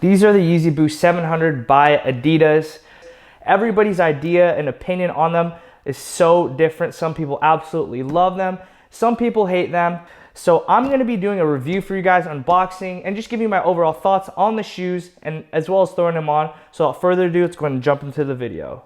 These are the Yeezy Boost 700 by Adidas. Everybody's idea and opinion on them is so different. Some people absolutely love them. Some people hate them. So I'm gonna be doing a review for you guys, unboxing, and just giving you my overall thoughts on the shoes, and as well as throwing them on. So without further ado, let's go ahead and jump into the video.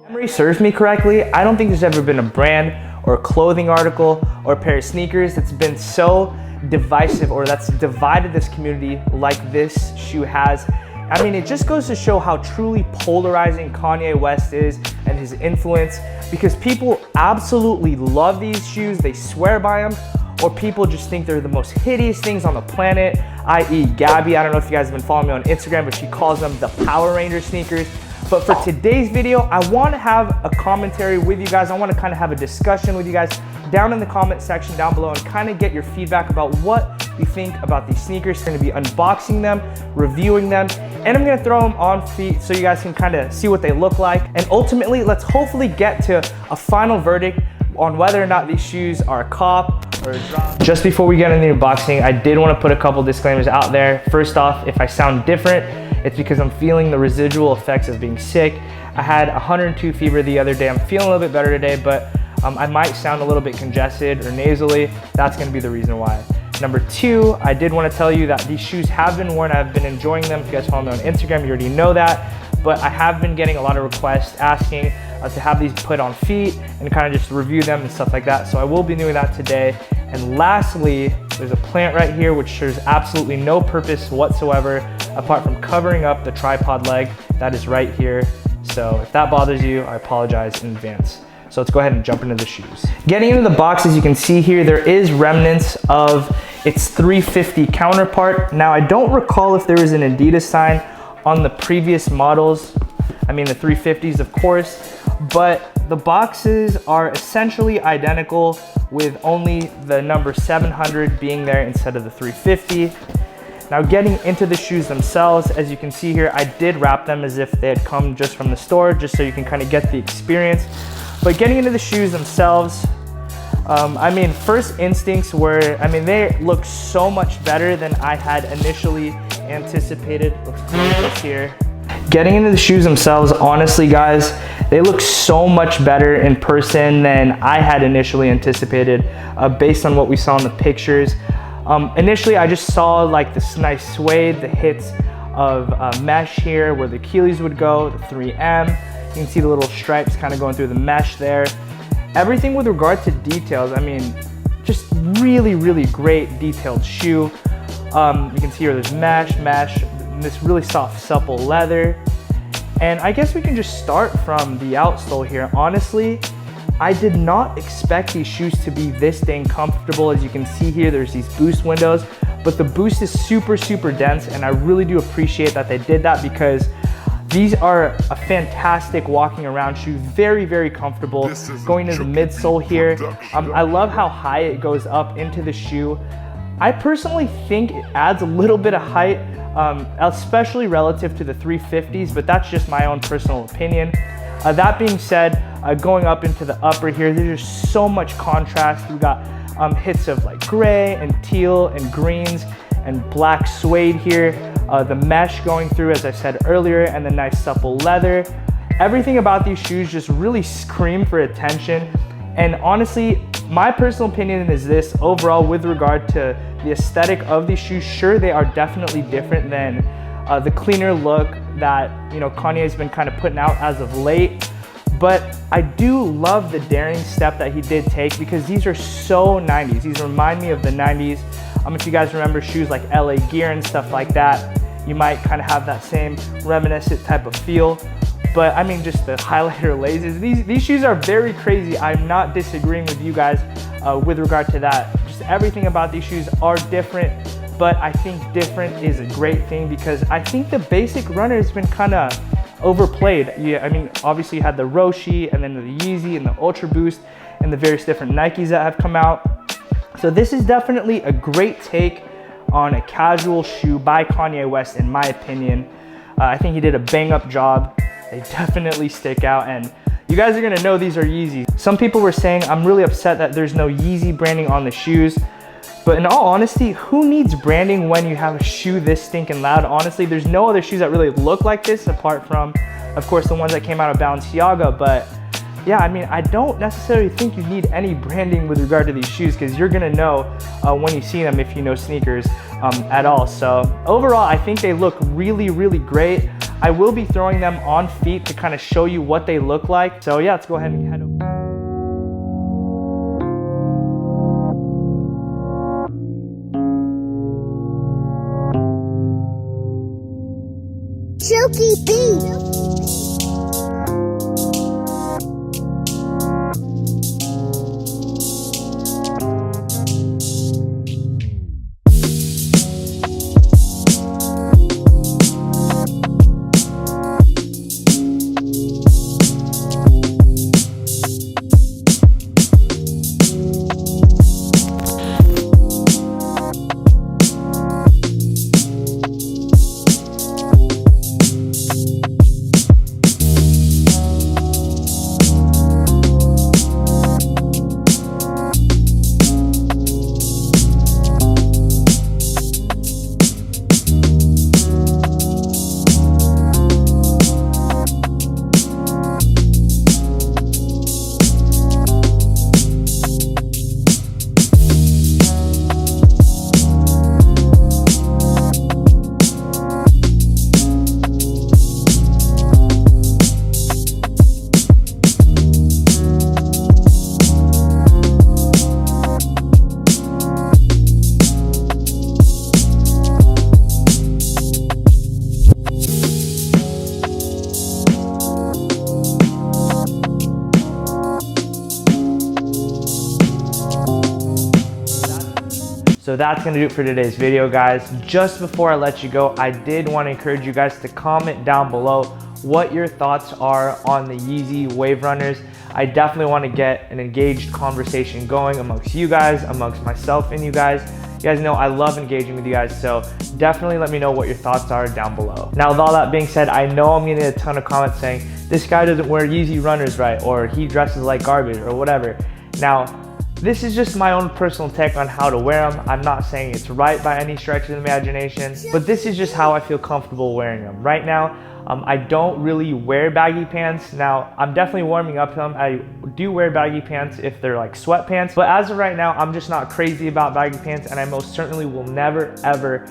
If memory serves me correctly, I don't think there's ever been a brand or a clothing article or a pair of sneakers that's been so divisive or that's divided this community like this shoe has. I mean, it just goes to show how truly polarizing Kanye West is and his influence, because people absolutely love these shoes, they swear by them, or people just think they're the most hideous things on the planet, i.e. Gabby. I don't know if you guys have been following me on Instagram, but she calls them the Power Ranger sneakers. But for today's video, I want to have a commentary with you guys. I want to kind of have a discussion with you guys down in the comment section down below and kind of get your feedback about what you think about these sneakers. I'm going to be unboxing them, reviewing them, and I'm going to throw them on feet so you guys can kind of see what they look like. And ultimately, let's hopefully get to a final verdict on whether or not these shoes are a cop or a drop. Just before we get into the unboxing, I did want to put a couple disclaimers out there. First off, if I sound different, it's because I'm feeling the residual effects of being sick. I had 102 fever the other day. I'm feeling a little bit better today, but I might sound a little bit congested or nasally. That's gonna be the reason why. Number two, I did want to tell you that these shoes have been worn. I've been enjoying them. If you guys follow me on Instagram, you already know that. But I have been getting a lot of requests asking to have these put on feet and kind of just review them and stuff like that. So I will be doing that today. And lastly, there's a plant right here which serves absolutely no purpose whatsoever apart from covering up the tripod leg that is right here. So if that bothers you, I apologize in advance. So let's go ahead and jump into the shoes. Getting into the box, as you can see here, there is remnants of its 350 counterpart. Now, I don't recall if there was an Adidas sign on the previous models. I mean, the 350s, of course, but the boxes are essentially identical with only the number 700 being there instead of the 350. Now, getting into the shoes themselves, as you can see here, I did wrap them as if they had come just from the store, just so you can kind of get the experience. But getting into the shoes themselves, I mean, first instincts were, I mean, they look so much better than I had initially anticipated. Let's close this here. Getting into the shoes themselves, honestly, guys, they look so much better in person than I had initially anticipated based on what we saw in the pictures. Initially, I just saw like this nice suede, the hits of mesh here where the Achilles would go, the 3M. You can see the little stripes kind of going through the mesh there. Everything with regard to details, I mean, just really, really great detailed shoe. You can see here there's mesh, this really soft, supple leather. And I guess we can just start from the outsole here. Honestly, I did not expect these shoes to be this dang comfortable. As you can see here, there's these boost windows, but the boost is super, super dense, and I really do appreciate that they did that, because these are a fantastic walking around shoe, very, very comfortable. Going to the midsole here, I love how high it goes up into the shoe. I personally think it adds a little bit of height, especially relative to the 350s, but that's just my own personal opinion. That being said, going up into the upper here, there's just so much contrast. We got hits of like gray and teal and greens and black suede here. The mesh going through, as I said earlier, and the nice supple leather. Everything about these shoes just really scream for attention. And honestly, my personal opinion is this: overall, with regard to the aesthetic of these shoes, sure, they are definitely different than the cleaner look that, you know, Kanye's been kind of putting out as of late. But I do love the daring step that he did take, because these are so 90s. These remind me of the 90s. If you guys remember shoes like LA Gear and stuff like that, you might kind of have that same reminiscent type of feel. But I mean, just the highlighter lasers, these shoes are very crazy. I'm not disagreeing with you guys with regard to that. Just everything about these shoes are different, but I think different is a great thing, because I think the basic runner has been kind of overplayed. Yeah, I mean, obviously you had the Roshi and then the Yeezy and the Ultra Boost and the various different Nikes that have come out. So this is definitely a great take on a casual shoe by Kanye West, in my opinion. I think he did a bang up job. They definitely stick out, and you guys are gonna know these are Yeezys. Some people were saying, I'm really upset that there's no Yeezy branding on the shoes. But in all honesty, who needs branding when you have a shoe this stinking loud? Honestly, there's no other shoes that really look like this apart from, of course, the ones that came out of Balenciaga. But yeah, I mean, I don't necessarily think you need any branding with regard to these shoes, because you're gonna know when you see them if you know sneakers at all. So overall, I think they look really, really great. I will be throwing them on feet to kind of show you what they look like. So yeah, let's go ahead and head over. Silky beat. So that's gonna do it for today's video, guys. Just before I let you go, I did want to encourage you guys to comment down below what your thoughts are on the Yeezy Waverunners. I definitely want to get an engaged conversation going amongst you guys, amongst myself and you guys. You guys know I love engaging with you guys, so definitely let me know what your thoughts are down below. Now, with all that being said, I know I'm getting a ton of comments saying, this guy doesn't wear Yeezy runners right, or he dresses like garbage, or whatever. Now, this is just my own personal take on how to wear them. I'm not saying it's right by any stretch of the imagination, but this is just how I feel comfortable wearing them. Right now, I don't really wear baggy pants. Now, I'm definitely warming up to them. I do wear baggy pants if they're like sweatpants, but as of right now, I'm just not crazy about baggy pants, and I most certainly will never, ever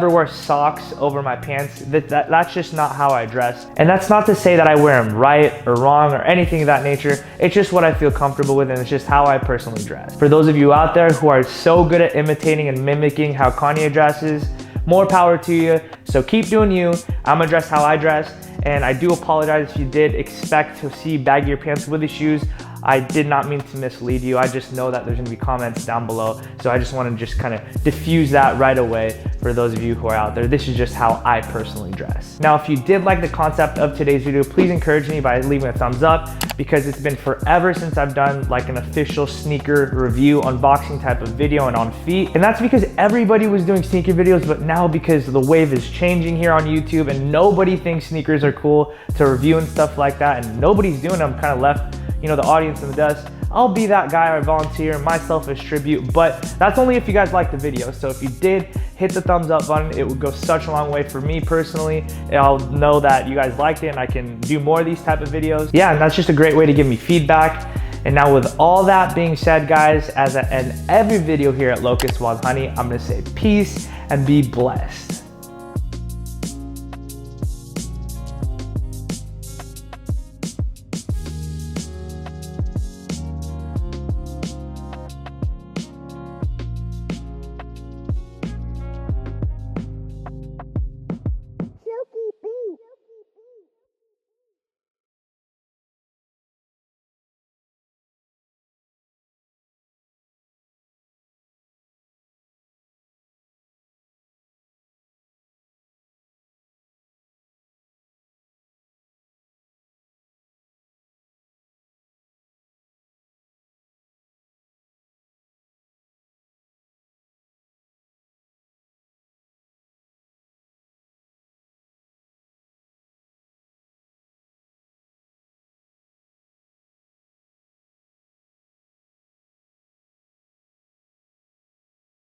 wear socks over my pants. That's just not how I dress. And that's not to say that I wear them right or wrong or anything of that nature. It's just what I feel comfortable with, and it's just how I personally dress. For those of you out there who are so good at imitating and mimicking how Kanye dresses, more power to you. So keep doing you. I'm gonna dress how I dress, and I do apologize if you did expect to see baggier pants with the shoes. I did not mean to mislead you. I just know that there's gonna be comments down below. So I just wanna just kind of diffuse that right away for those of you who are out there. This is just how I personally dress. Now, if you did like the concept of today's video, please encourage me by leaving a thumbs up, because it's been forever since I've done like an official sneaker review, unboxing type of video and on feet. And that's because everybody was doing sneaker videos, but now because the wave is changing here on YouTube and nobody thinks sneakers are cool to review and stuff like that, and nobody's doing them, kind of left, you know, the audience in the dust. I'll be that guy. I volunteer, my selfish tribute, but that's only if you guys like the video. So if you did, hit the thumbs up button. It would go such a long way for me personally. I'll know that you guys liked it and I can do more of these type of videos. Yeah, and that's just a great way to give me feedback. And now with all that being said, guys, as I end every video here at Locust&WildHoney, I'm gonna say peace and be blessed.